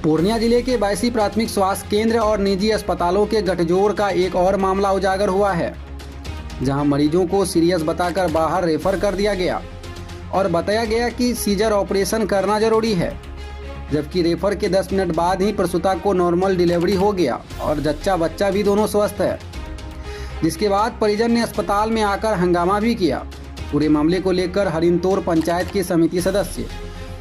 पूर्णिया जिले के बायसी प्राथमिक स्वास्थ्य केंद्र और निजी अस्पतालों के गठजोड़ का एक और मामला उजागर हुआ है, जहां मरीजों को सीरियस बताकर बाहर रेफर कर दिया गया और बताया गया कि सीजर ऑपरेशन करना जरूरी है, जबकि रेफर के 10 मिनट बाद ही प्रसूता को नॉर्मल डिलीवरी हो गया और जच्चा बच्चा भी दोनों स्वस्थ है। जिसके बाद परिजन ने अस्पताल में आकर हंगामा भी किया। पूरे मामले को लेकर हरिनतोर पंचायत के समिति सदस्य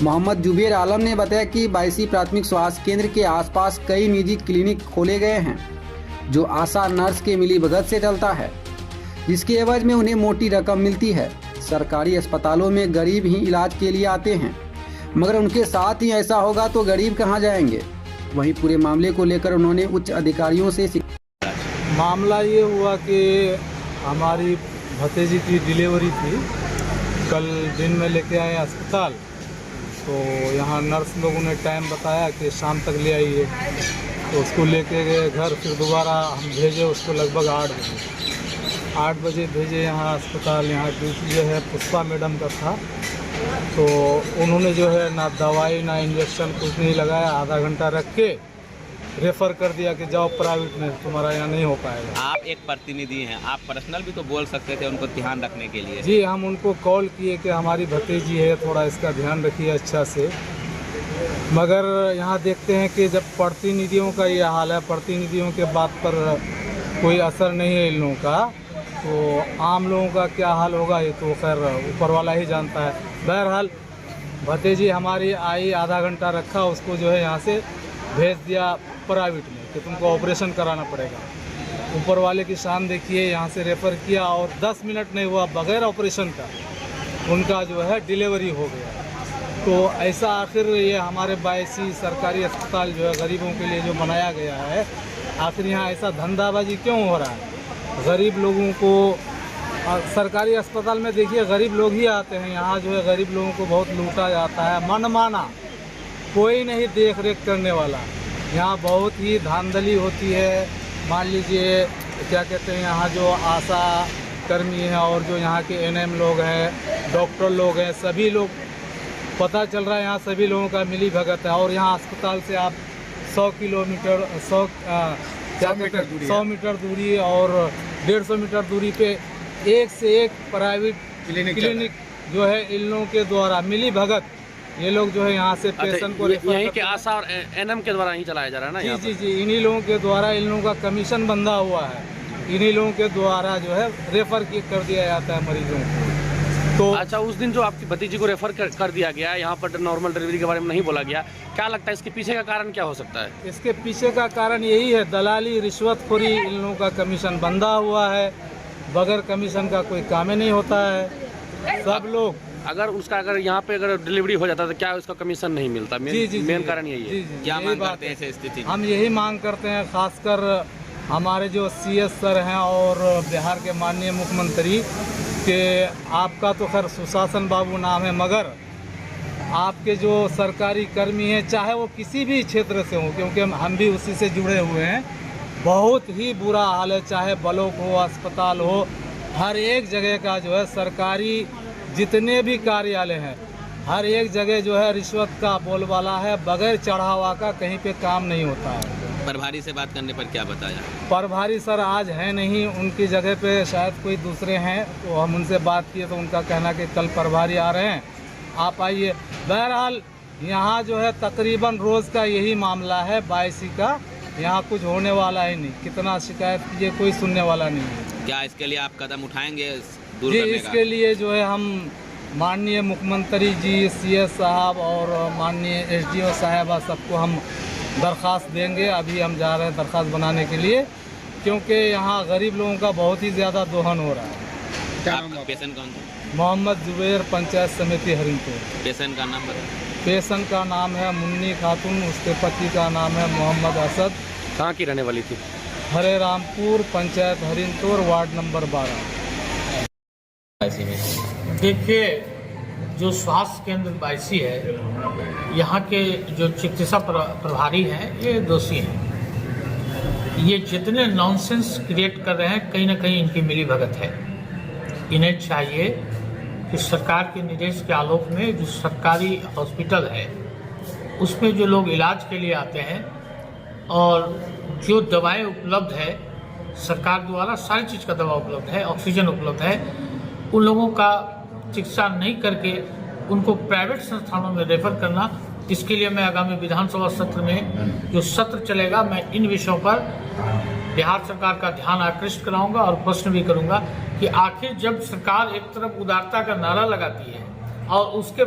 मोहम्मद जुबेर आलम ने बताया कि बायसी प्राथमिक स्वास्थ्य केंद्र के आसपास कई निजी क्लिनिक खोले गए हैं, जो आशा नर्स के मिलीभगत से चलता है, जिसके एवज में उन्हें मोटी रकम मिलती है। सरकारी अस्पतालों में गरीब ही इलाज के लिए आते हैं, मगर उनके साथ ही ऐसा होगा तो गरीब कहां जाएंगे। वहीं पूरे मामले को लेकर उन्होंने उच्च अधिकारियों से मामला ये हुआ कि हमारी भतीजी की डिलीवरी थी, कल दिन में लेके आए अस्पताल। तो यहाँ नर्स लोगों ने टाइम बताया कि शाम तक ले आइए, तो उसको लेके गए घर। फिर दोबारा हम भेजे उसको लगभग 8 बजे भेजे यहाँ अस्पताल। यहाँ ड्यूटी जो है पुष्पा मैडम का था, तो उन्होंने जो है ना दवाई ना इंजेक्शन कुछ नहीं लगाया। आधा घंटा रख के रेफ़र कर दिया कि जाओ प्राइवेट में, तुम्हारा यहाँ नहीं हो पाएगा। आप एक प्रतिनिधि हैं, आप पर्सनल भी तो बोल सकते थे उनको ध्यान रखने के लिए। जी, हम उनको कॉल किए कि हमारी भतीजी है, थोड़ा इसका ध्यान रखिए अच्छा से। मगर यहाँ देखते हैं कि जब प्रतिनिधियों का ये हाल है, प्रतिनिधियों के बात पर कोई असर नहीं है इन लोगों का, तो आम लोगों का क्या हाल होगा ये तो खैर ऊपर वाला ही जानता है। बहरहाल भतीजी हमारी आई, आधा घंटा रखा, उसको जो है यहाँ से भेज दिया प्राइवेट में कि तुमको ऑपरेशन कराना पड़ेगा। ऊपर वाले की शान देखिए, यहाँ से रेफ़र किया और 10 मिनट नहीं हुआ, बगैर ऑपरेशन का उनका जो है डिलीवरी हो गया। तो ऐसा आखिर ये हमारे बायसी सरकारी अस्पताल जो है गरीबों के लिए जो बनाया गया है, आखिर यहाँ ऐसा धंधाबाजी क्यों हो रहा है? गरीब लोगों को सरकारी अस्पताल में देखिए गरीब लोग ही आते हैं, यहाँ जो है गरीब लोगों को बहुत लूटा जाता है, मनमाना, कोई नहीं देख रेख करने वाला। यहाँ बहुत ही धांधली होती है। मान लीजिए क्या कहते हैं, यहाँ जो आशा कर्मी हैं और जो यहाँ के एनएम लोग हैं, डॉक्टर लोग हैं, सभी लोग पता चल रहा है यहाँ सभी लोगों का मिली भगत है। और यहाँ अस्पताल से आप 100 मीटर दूरी और 150 मीटर दूरी पे एक से एक प्राइवेट क्लिनिक जो है इन लोगों के द्वारा मिली भगत, ये लोग जो है यहाँ से पेशेंट को यहीं के आशा और एनएम के द्वारा ही चलाया जा रहा है ना? जी, इन्हीं लोगों के द्वारा, इन लोगों का कमीशन बंधा हुआ है, इन्हीं लोगों के द्वारा जो है रेफर कर दिया जाता है मरीजों को। तो अच्छा, उस दिन जो आपकी भतीजी को रेफर कर दिया गया, यहाँ पर नॉर्मल डिलीवरी के बारे में नहीं बोला गया, क्या लगता है इसके पीछे का कारण क्या हो सकता है? इसके पीछे का कारण यही है, दलाली, रिश्वतखोरी, इन लोगों का कमीशन बंधा हुआ है। बगैर कमीशन का कोई काम ही नहीं होता है। सब लोग अगर यहाँ पे अगर डिलीवरी हो जाता तो क्या उसका कमीशन नहीं मिलता? मेन कारण यही है। क्या मांग करते हैं ऐसे स्थिति? हम यही मांग करते हैं, खासकर हमारे जो CS सर हैं और बिहार के माननीय मुख्यमंत्री के, आपका तो खैर सुशासन बाबू नाम है, मगर आपके जो सरकारी कर्मी हैं, चाहे वो किसी भी क्षेत्र से हों, क्योंकि हम भी उसी से जुड़े हुए हैं, बहुत ही बुरा हाल है। चाहे ब्लॉक हो, अस्पताल हो, हर एक जगह का जो है सरकारी जितने भी कार्यालय हैं, हर एक जगह जो है रिश्वत का बोलबाला है, बगैर चढ़ावा का कहीं पे काम नहीं होता है। प्रभारी से बात करने पर क्या बताया? प्रभारी सर आज है नहीं, उनकी जगह पे शायद कोई दूसरे हैं, तो हम उनसे बात किए तो उनका कहना कि कल प्रभारी आ रहे हैं, आप आइए। बहरहाल यहाँ जो है तकरीबन रोज़ का यही मामला है बायसी का, यहाँ कुछ होने वाला ही नहीं। कितना शिकायत कीजिए, कोई सुनने वाला नहीं है। क्या इसके लिए आप कदम उठाएंगे? जी, इसके लिए जो है हम माननीय मुख्यमंत्री जी, CS साहब और माननीय SDO साहबा सबको हम दरख्वास्त देंगे। अभी हम जा रहे हैं दरख्वास्त बनाने के लिए, क्योंकि यहाँ गरीब लोगों का बहुत ही ज़्यादा दोहन हो रहा है। क्या पेशेंट कौन था? मोहम्मद जुबेर, पंचायत समिति हरिनतोर। पेशेंट का नाम बताएं। पेशेंट का नाम है मुन्नी खातून, उसके पति का नाम है मोहम्मद असद। कहाँ की रहने वाली थी? हरे रामपुर, पंचायत हरिनतोर, वार्ड नंबर 12। देखिए, जो स्वास्थ्य केंद्र बायसी है, यहाँ के जो चिकित्सा प्रभारी हैं ये दोषी हैं। ये जितने नॉनसेंस क्रिएट कर रहे हैं, कहीं ना कहीं इनकी मिली भगत है। इन्हें चाहिए कि सरकार के निर्देश के आलोक में जो सरकारी हॉस्पिटल है उसमें जो लोग इलाज के लिए आते हैं और जो दवाएं उपलब्ध है सरकार द्वारा, सारी चीज़ का दवा उपलब्ध है, ऑक्सीजन उपलब्ध है, उन लोगों का चिकित्सा नहीं करके उनको प्राइवेट संस्थानों में रेफर करना, इसके लिए मैं आगामी विधानसभा सत्र में जो सत्र चलेगा मैं इन विषयों पर बिहार सरकार का ध्यान आकृष्ट कराऊंगा और प्रश्न भी करूंगा कि आखिर जब सरकार एक तरफ उदारता का नारा लगाती है और उसके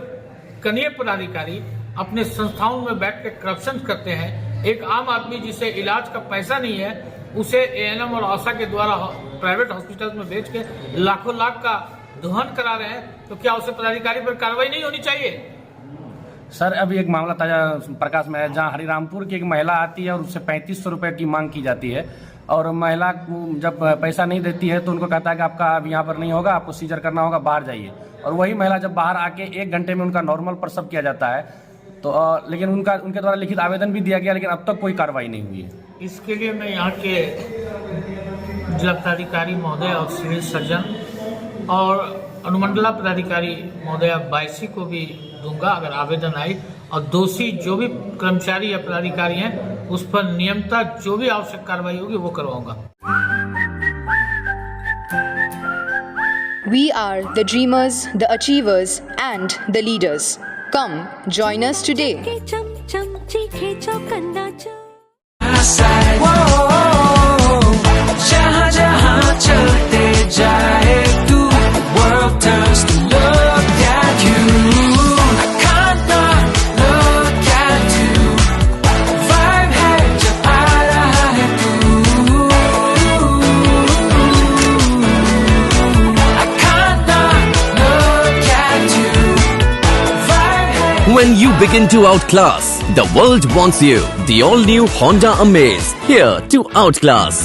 कनीय पदाधिकारी अपने संस्थाओं में बैठ के करप्शन करते हैं, एक आम आदमी जिसे इलाज का पैसा नहीं है उसे एएनएम और आशा के द्वारा प्राइवेट हॉस्पिटल में बेच के लाखों लाख का दोहन करा रहे हैं, तो क्या उसे पदाधिकारी पर कार्रवाई नहीं होनी चाहिए? सर, अभी एक मामला ताजा प्रकाश में है जहां हरिरामपुर की एक महिला आती है और उससे 3500 रुपए की मांग की जाती है और महिला जब पैसा नहीं देती है तो उनको कहता है कि आपका अब यहाँ पर नहीं होगा, आपको सीजर करना होगा, बाहर जाइए। और वही महिला जब बाहर आके 1 घंटे में उनका नॉर्मल प्रसव किया जाता है, तो लेकिन उनके द्वारा लिखित आवेदन भी दिया गया, लेकिन अब तक कोई कार्रवाई नहीं हुई है। इसके लिए मैं यहाँ के जिला पदाधिकारी महोदय और सिविल सर्जन और अनुमंडला पदाधिकारी महोदय 22 को भी दूंगा अगर आवेदन आई, और दोषी जो भी कर्मचारी या पदाधिकारी हैं उस पर नियमता जो भी आवश्यक कार्रवाई होगी वो करवाऊंगा। We are the dreamers, the achievers and the leaders. Come join us today. जहाँ जहाँ चलते जाए तू, world turns to look at you. I can't not look at you. Vibe है जब आ रहा है तू. I can't not look at you. Vibe है. When you begin to outclass, the world wants you. The all-new Honda Amaze, here to outclass.